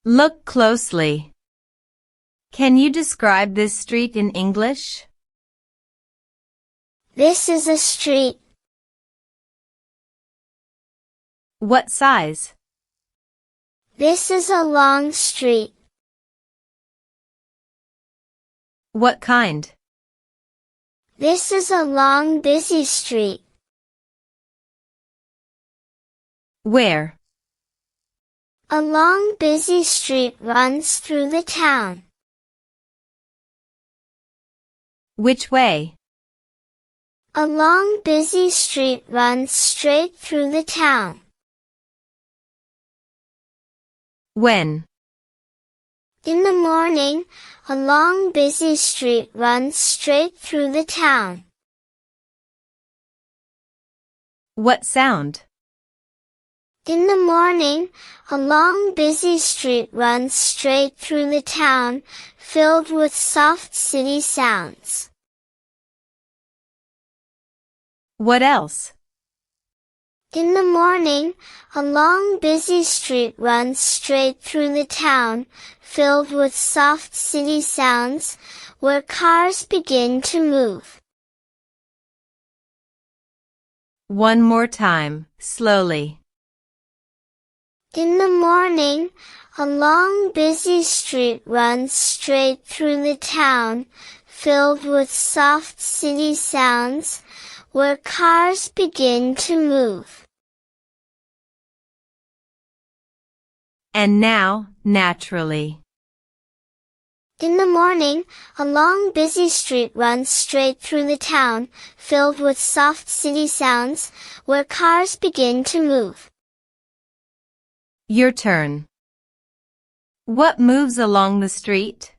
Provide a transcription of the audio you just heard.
Look closely. Can you describe this street in English? This is a street. What size? This is a long street. What kind? This is a long, busy street. Where? A long, busy street runs through the town. Which way? A long, busy street runs straight through the town. When? In the morning, a long, busy street runs straight through the town. What sound? In the morning, a long, busy street runs straight through the town, filled with soft city sounds. What else? In the morning, a long, busy street runs straight through the town, filled with soft city sounds, where cars begin to move. One more time, slowly. In the morning, a long, busy street runs straight through the town, filled with soft city sounds, where cars begin to move. And now, naturally. In the morning, a long, busy street runs straight through the town, filled with soft city sounds, where cars begin to move. Your turn. What moves along the street?